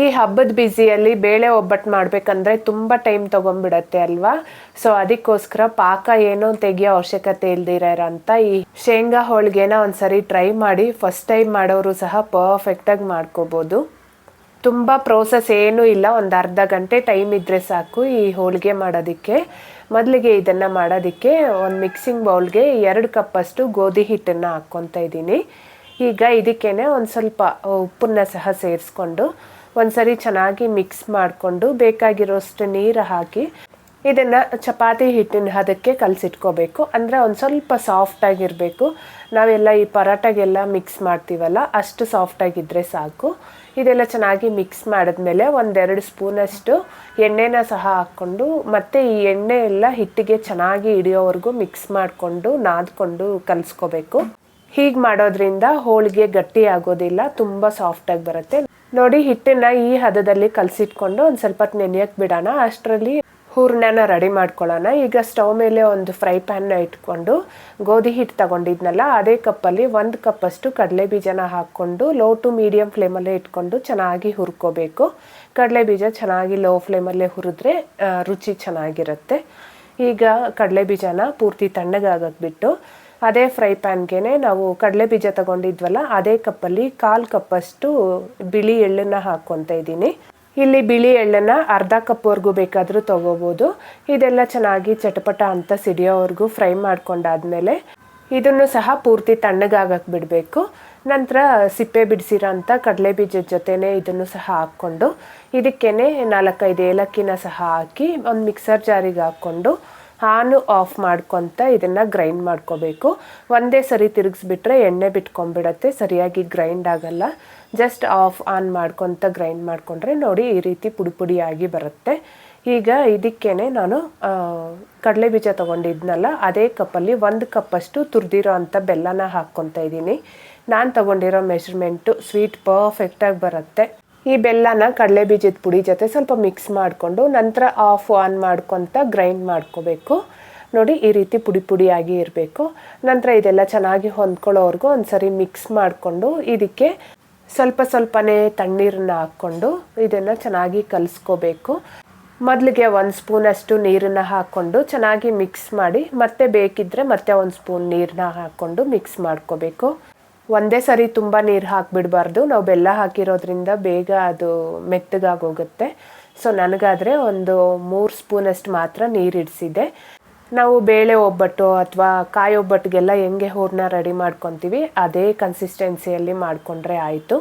ಈ ಹಬ್ಬದ ಬ್ಯುಸಿಯಲ್ಲಿ ಬೇಳೆ ಒಬ್ಬಟ್ಟು ಮಾಡಬೇಕಂದ್ರೆ ತುಂಬ ಟೈಮ್ ತೊಗೊಂಡ್ಬಿಡತ್ತೆ ಅಲ್ವಾ. ಸೊ ಅದಕ್ಕೋಸ್ಕರ ಪಾಕ ಏನೋ ತೆಗಿಯೋ ಅವಶ್ಯಕತೆ ಇಲ್ದಿರೋಂಥ ಈ ಶೇಂಗಾ ಹೋಳಿಗೆನ ಒಂದ್ಸರಿ ಟ್ರೈ ಮಾಡಿ. ಫಸ್ಟ್ ಟೈಮ್ ಮಾಡೋರು ಸಹ ಪರ್ಫೆಕ್ಟಾಗಿ ಮಾಡ್ಕೋಬೋದು. ತುಂಬ ಪ್ರೋಸೆಸ್ ಏನೂ ಇಲ್ಲ, ಒಂದು ಅರ್ಧ ಗಂಟೆ ಟೈಮ್ ಇದ್ದರೆ ಸಾಕು ಈ ಹೋಳಿಗೆ ಮಾಡೋದಕ್ಕೆ. ಮೊದಲಿಗೆ ಇದನ್ನು ಮಾಡೋದಕ್ಕೆ ಒಂದು ಮಿಕ್ಸಿಂಗ್ ಬೌಲ್ಗೆ 2 ಕಪ್ಪಷ್ಟು ಗೋಧಿ ಹಿಟ್ಟನ್ನು ಹಾಕ್ಕೊತಾ ಇದ್ದೀನಿ. ಈಗ ಇದಕ್ಕೇ ಒಂದು ಸ್ವಲ್ಪ ಉಪ್ಪನ್ನು ಸಹ ಸೇರಿಸ್ಕೊಂಡು ಒಂದ್ಸರಿ ಚೆನ್ನಾಗಿ ಮಿಕ್ಸ್ ಮಾಡಿಕೊಂಡು ಬೇಕಾಗಿರೋಷ್ಟು ನೀರು ಹಾಕಿ ಇದನ್ನು ಚಪಾತಿ ಹಿಟ್ಟಿನ ಹದಕ್ಕೆ ಕಲಸಿಟ್ಕೋಬೇಕು. ಅಂದರೆ ಒಂದು ಸ್ವಲ್ಪ ಸಾಫ್ಟಾಗಿರಬೇಕು. ನಾವೆಲ್ಲ ಈ ಪರಾಟಾಗೆಲ್ಲ ಮಿಕ್ಸ್ ಮಾಡ್ತೀವಲ್ಲ ಅಷ್ಟು ಸಾಫ್ಟಾಗಿದ್ದರೆ ಸಾಕು. ಇದೆಲ್ಲ ಚೆನ್ನಾಗಿ ಮಿಕ್ಸ್ ಮಾಡಿದ್ಮೇಲೆ 1-2 ಸ್ಪೂನಷ್ಟು ಎಣ್ಣೆನ ಸಹ ಹಾಕ್ಕೊಂಡು ಮತ್ತು ಈ ಎಣ್ಣೆ ಎಲ್ಲ ಹಿಟ್ಟಿಗೆ ಚೆನ್ನಾಗಿ ಹಿಡಿಯೋವರೆಗೂ ಮಿಕ್ಸ್ ಮಾಡಿಕೊಂಡು ನಾದ್ಕೊಂಡು ಕಲಿಸ್ಕೋಬೇಕು. ಹೀಗೆ ಮಾಡೋದ್ರಿಂದ ಹೋಳಿಗೆ ಗಟ್ಟಿ ಆಗೋದಿಲ್ಲ, ತುಂಬ ಸಾಫ್ಟಾಗಿ ಬರುತ್ತೆ. ನೋಡಿ, ಹಿಟ್ಟನ್ನು ಈ ಹದದಲ್ಲಿ ಕಲಸಿಟ್ಕೊಂಡು ಒಂದು ಸ್ವಲ್ಪ ನೆನೆಯಕ್ಕೆ ಬಿಡೋಣ. ಅಷ್ಟರಲ್ಲಿ ಹೂರ್ಣನ ರೆಡಿ ಮಾಡ್ಕೊಳ್ಳೋಣ. ಈಗ ಸ್ಟವ್ ಮೇಲೆ ಒಂದು ಫ್ರೈ ಪ್ಯಾನ್ನ ಇಟ್ಕೊಂಡು ಗೋಧಿ ಹಿಟ್ಟು ತಗೊಂಡಿದ್ನಲ್ಲ ಅದೇ ಕಪ್ಪಲ್ಲಿ 1 ಕಪ್ಪಷ್ಟು ಕಡಲೆ ಬೀಜನ ಹಾಕ್ಕೊಂಡು ಲೋ ಟು ಮೀಡಿಯಮ್ ಫ್ಲೇಮಲ್ಲೇ ಇಟ್ಕೊಂಡು ಚೆನ್ನಾಗಿ ಹುರ್ಕೋಬೇಕು. ಕಡಲೆ ಬೀಜ ಚೆನ್ನಾಗಿ ಲೋ ಫ್ಲೇಮಲ್ಲೇ ಹುರಿದ್ರೆ ರುಚಿ ಚೆನ್ನಾಗಿರುತ್ತೆ. ಈಗ ಕಡಲೆ ಬೀಜನ ಪೂರ್ತಿ ತಣ್ಣಗಾಗಕ್ಕೆ ಬಿಟ್ಟು ಅದೇ ಫ್ರೈ ಪ್ಯಾನ್ಗೆ ನಾವು ಕಡಲೆ ಬೀಜ ತಗೊಂಡಿದ್ವಲ್ಲ ಅದೇ ಕಪ್ಪಲ್ಲಿ 1/4 ಕಪ್ಪಷ್ಟು ಬಿಳಿ ಎಳ್ಳನ್ನು ಹಾಕ್ಕೊತಾ ಇದ್ದೀನಿ. ಇಲ್ಲಿ ಬಿಳಿ ಎಳ್ಳನ್ನು ಅರ್ಧ ಕಪ್ವರೆಗೂ ಬೇಕಾದರೂ ತೊಗೋಬೋದು. ಇದೆಲ್ಲ ಚೆನ್ನಾಗಿ ಚಟಪಟ ಅಂತ ಸಿಡಿಯೋವರೆಗೂ ಫ್ರೈ ಮಾಡ್ಕೊಂಡಾದ್ಮೇಲೆ ಇದನ್ನು ಸಹ ಪೂರ್ತಿ ತಣ್ಣಗಾಗಕ್ಕೆ ಬಿಡಬೇಕು. ನಂತರ ಸಿಪ್ಪೆ ಬಿಡಿಸಿರೋ ಅಂಥ ಕಡಲೆ ಬೀಜದ ಜೊತೆನೇ ಇದನ್ನು ಸಹ ಹಾಕ್ಕೊಂಡು ಇದಕ್ಕೇ 4-5 ಏಲಕ್ಕಿನ ಸಹ ಹಾಕಿ ಒಂದು ಮಿಕ್ಸರ್ ಜಾರಿಗೆ ಹಾಕ್ಕೊಂಡು ಆನು ಆಫ್ ಮಾಡ್ಕೊತ ಇದನ್ನು ಗ್ರೈಂಡ್ ಮಾಡ್ಕೋಬೇಕು. ಒಂದೇ ಸರಿ ತಿರುಗಿಸ್ಬಿಟ್ರೆ ಎಣ್ಣೆ ಬಿಟ್ಕೊಂಡ್ಬಿಡತ್ತೆ, ಸರಿಯಾಗಿ ಗ್ರೈಂಡ್ ಆಗಲ್ಲ. ಜಸ್ಟ್ ಆಫ್ ಆನ್ ಮಾಡ್ಕೊತ ಗ್ರೈಂಡ್ ಮಾಡಿಕೊಂಡ್ರೆ ನೋಡಿ ಈ ರೀತಿ ಪುಡಿ ಪುಡಿಯಾಗಿ ಬರುತ್ತೆ. ಈಗ ಇದಕ್ಕೇ ನಾನು ಕಡಲೆ ಬೀಜ ತೊಗೊಂಡಿದ್ನಲ್ಲ ಅದೇ ಕಪ್ಪಲ್ಲಿ 1 ಕಪ್ಪಷ್ಟು ತುರಿದಿರೋ ಅಂಥ ಬೆಲ್ಲನ ಹಾಕ್ಕೊತಾ ಇದ್ದೀನಿ. ನಾನು ತೊಗೊಂಡಿರೋ ಮೆಷರ್ಮೆಂಟು ಸ್ವೀಟ್ ಪರ್ಫೆಕ್ಟಾಗಿ ಬರುತ್ತೆ. ಈ ಬೆಲ್ಲನ ಕಡಲೆ ಬೀಜದ ಪುಡಿ ಜೊತೆ ಸ್ವಲ್ಪ ಮಿಕ್ಸ್ ಮಾಡಿಕೊಂಡು ನಂತರ ಆಫ್ ಆನ್ ಮಾಡ್ಕೊತ ಗ್ರೈಂಡ್ ಮಾಡ್ಕೋಬೇಕು. ನೋಡಿ ಈ ರೀತಿ ಪುಡಿ ಪುಡಿಯಾಗಿ ಇರಬೇಕು. ನಂತರ ಇದೆಲ್ಲ ಚೆನ್ನಾಗಿ ಹೊಂದ್ಕೊಳ್ಳೋವರೆಗೂ ಒಂದು ಸರಿ ಮಿಕ್ಸ್ ಮಾಡಿಕೊಂಡು ಇದಕ್ಕೆ ಸ್ವಲ್ಪನೇ ತಣ್ಣೀರನ್ನ ಹಾಕ್ಕೊಂಡು ಇದನ್ನು ಚೆನ್ನಾಗಿ ಕಲಿಸ್ಕೋಬೇಕು. ಮೊದಲಿಗೆ 1 ಸ್ಪೂನಷ್ಟು ನೀರನ್ನು ಹಾಕ್ಕೊಂಡು ಚೆನ್ನಾಗಿ ಮಿಕ್ಸ್ ಮಾಡಿ ಮತ್ತೆ ಬೇಕಿದ್ದರೆ ಮತ್ತೆ 1 ಸ್ಪೂನ್ ನೀರನ್ನ ಹಾಕ್ಕೊಂಡು ಮಿಕ್ಸ್ ಮಾಡ್ಕೋಬೇಕು. ಒಂದೇ ಸರಿ ತುಂಬ ನೀರು ಹಾಕಿಬಿಡಬಾರ್ದು, ನಾವು ಬೆಲ್ಲ ಹಾಕಿರೋದ್ರಿಂದ ಬೇಗ ಅದು ಮೆತ್ತಗಾಗೋಗುತ್ತೆ. ಸೊ ನನಗಾದರೆ ಒಂದು 3 ಸ್ಪೂನಷ್ಟು ಮಾತ್ರ ನೀರು ಇಡಿಸಿದೆ. ನಾವು ಬೇಳೆ ಒಬ್ಬಟ್ಟು ಅಥವಾ ಕಾಯಿ ಒಬ್ಬಟ್ಟಿಗೆಲ್ಲ ಹೆಂಗೆ ಹೂರಣ ರೆಡಿ ಮಾಡ್ಕೊತೀವಿ ಅದೇ ಕನ್ಸಿಸ್ಟೆನ್ಸಿಯಲ್ಲಿ ಮಾಡಿಕೊಂಡ್ರೆ ಆಯಿತು.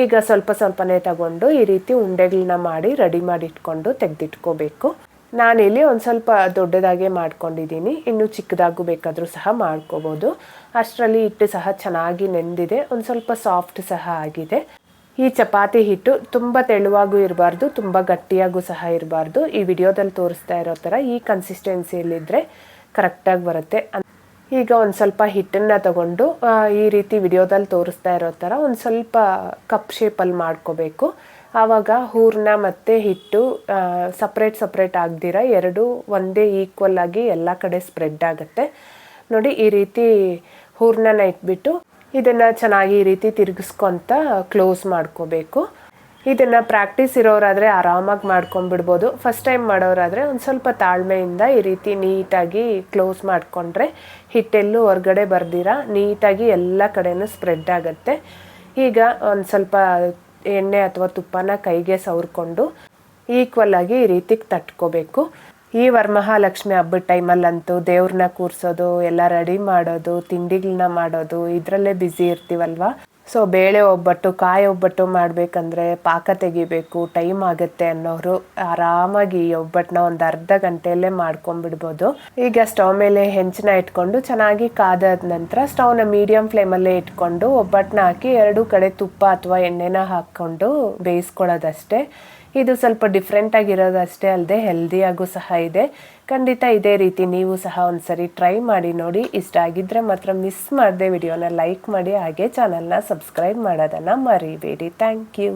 ಈಗ ಸ್ವಲ್ಪನೇ ತಗೊಂಡು ಈ ರೀತಿ ಉಂಡೆಗಳನ್ನ ಮಾಡಿ ರೆಡಿ ಮಾಡಿ ಇಟ್ಕೊಂಡು ತೆಗೆದಿಟ್ಕೋಬೇಕು. ನಾನಿಲ್ಲಿ ಒಂದು ಸ್ವಲ್ಪ ದೊಡ್ಡದಾಗೆ ಮಾಡ್ಕೊಂಡಿದ್ದೀನಿ, ಇನ್ನು ಚಿಕ್ಕದಾಗೂ ಬೇಕಾದರೂ ಸಹ ಮಾಡ್ಕೋಬೋದು. ಅಷ್ಟರಲ್ಲಿ ಹಿಟ್ಟು ಸಹ ಚೆನ್ನಾಗಿ ನೆಂದಿದೆ, ಒಂದು ಸ್ವಲ್ಪ ಸಾಫ್ಟ್ ಸಹ ಆಗಿದೆ. ಈ ಚಪಾತಿ ಹಿಟ್ಟು ತುಂಬ ತೆಳುವಾಗೂ ಇರಬಾರ್ದು, ತುಂಬ ಗಟ್ಟಿಯಾಗೂ ಸಹ ಇರಬಾರ್ದು. ಈ ವಿಡಿಯೋದಲ್ಲಿ ತೋರಿಸ್ತಾ ಇರೋ ಥರ ಈ ಕನ್ಸಿಸ್ಟೆನ್ಸಿಯಲ್ಲಿದ್ದರೆ ಕರೆಕ್ಟಾಗಿ ಬರುತ್ತೆ. ಈಗ ಒಂದು ಸ್ವಲ್ಪ ಹಿಟ್ಟನ್ನು ತಗೊಂಡು ಈ ರೀತಿ ವಿಡಿಯೋದಲ್ಲಿ ತೋರಿಸ್ತಾ ಇರೋ ಥರ ಒಂದು ಸ್ವಲ್ಪ ಕಪ್ ಶೇಪಲ್ಲಿ ಮಾಡ್ಕೋಬೇಕು. ಆವಾಗ ಹೂರಣ ಮತ್ತು ಹಿಟ್ಟು ಸಪ್ರೇಟ್ ಆಗದಿರ ಎರಡು ಒಂದೇ ಈಕ್ವಲ್ ಆಗಿ ಎಲ್ಲ ಕಡೆ ಸ್ಪ್ರೆಡ್ ಆಗುತ್ತೆ. ನೋಡಿ ಈ ರೀತಿ ಹೂರಣನ ಇಟ್ಬಿಟ್ಟು ಇದನ್ನು ಚೆನ್ನಾಗಿ ಈ ರೀತಿ ತಿರುಗಿಸ್ಕೊತ ಕ್ಲೋಸ್ ಮಾಡ್ಕೋಬೇಕು. ಇದನ್ನು ಪ್ರಾಕ್ಟೀಸ್ ಇರೋರಾದರೆ ಆರಾಮಾಗಿ ಮಾಡ್ಕೊಂಡ್ಬಿಡ್ಬೋದು. ಫಸ್ಟ್ ಟೈಮ್ ಮಾಡೋರಾದರೆ ಒಂದು ಸ್ವಲ್ಪ ತಾಳ್ಮೆಯಿಂದ ಈ ರೀತಿ ನೀಟಾಗಿ ಕ್ಲೋಸ್ ಮಾಡಿಕೊಂಡ್ರೆ ಹಿಟ್ಟೆಲ್ಲೂ ಹೊರಗಡೆ ಬರ್ದಿರ ನೀಟಾಗಿ ಎಲ್ಲ ಕಡೆನೂ ಸ್ಪ್ರೆಡ್ ಆಗುತ್ತೆ. ಈಗ ಒಂದು ಸ್ವಲ್ಪ ಎಣ್ಣೆ ಅಥವಾ ತುಪ್ಪನ ಕೈಗೆ ಸವರ್ಕೊಂಡು ಈಕ್ವಲ್ ಆಗಿ ಈ ರೀತಿ ತಟ್ಕೋಬೇಕು. ಈ ವರಮಹಾಲಕ್ಷ್ಮಿ ಹಬ್ಬದ ಟೈಮಲ್ಲಂತೂ ದೇವ್ರನ್ನ ಕೂರಿಸೋದು, ಎಲ್ಲ ರೆಡಿ ಮಾಡೋದು, ತಿಂಡಿಗಳನ್ನ ಮಾಡೋದು ಇದರಲ್ಲೇ ಬ್ಯುಸಿ ಇರ್ತೀವಲ್ವ. ಸೊ ಬೇಳೆ ಒಬ್ಬಟ್ಟು ಕಾಯಿ ಒಬ್ಬಟ್ಟು ಮಾಡಬೇಕಂದ್ರೆ ಪಾಕ ತೆಗಿಬೇಕು, ಟೈಮ್ ಆಗುತ್ತೆ ಅನ್ನೋರು ಆರಾಮಾಗಿ ಈ ಒಬ್ಬಟ್ಟನ್ನ ಒಂದು ಅರ್ಧ ಗಂಟೆಯಲ್ಲೇ ಮಾಡ್ಕೊಂಡ್ಬಿಡ್ಬೋದು. ಈಗ ಸ್ಟವ್ ಮೇಲೆ ಹೆಂಚನ್ನ ಇಟ್ಕೊಂಡು ಚೆನ್ನಾಗಿ ಕಾದಾದ ನಂತರ ಸ್ಟವ್ನ ಮೀಡಿಯಮ್ ಫ್ಲೇಮಲ್ಲೇ ಇಟ್ಕೊಂಡು ಒಬ್ಬಟ್ಟನ್ನ ಹಾಕಿ 2 ಕಡೆ ತುಪ್ಪ ಅಥವಾ ಎಣ್ಣೆನ ಹಾಕ್ಕೊಂಡು ಬೇಯಿಸ್ಕೊಳ್ಳೋದಷ್ಟೇ. ಇದು ಸ್ವಲ್ಪ ಡಿಫ್ರೆಂಟಾಗಿರೋದಷ್ಟೇ ಅಲ್ಲದೆ ಹೆಲ್ದಿಯಾಗೂ ಸಹ ಇದೆ. ಖಂಡಿತ ಇದೇ ರೀತಿ ನೀವು ಸಹ ಒಂದ್ಸರಿ ಟ್ರೈ ಮಾಡಿ ನೋಡಿ. ಇಷ್ಟ ಆಗಿದ್ದರೆ ಮಾತ್ರ ಮಿಸ್ ಮಾಡದೆ ವಿಡಿಯೋನ ಲೈಕ್ ಮಾಡಿ, ಹಾಗೆ ಚಾನಲ್ನ ಸಬ್ಸ್ಕ್ರೈಬ್ ಮಾಡೋದನ್ನು ಮರಿಬೇಡಿ. Thank you.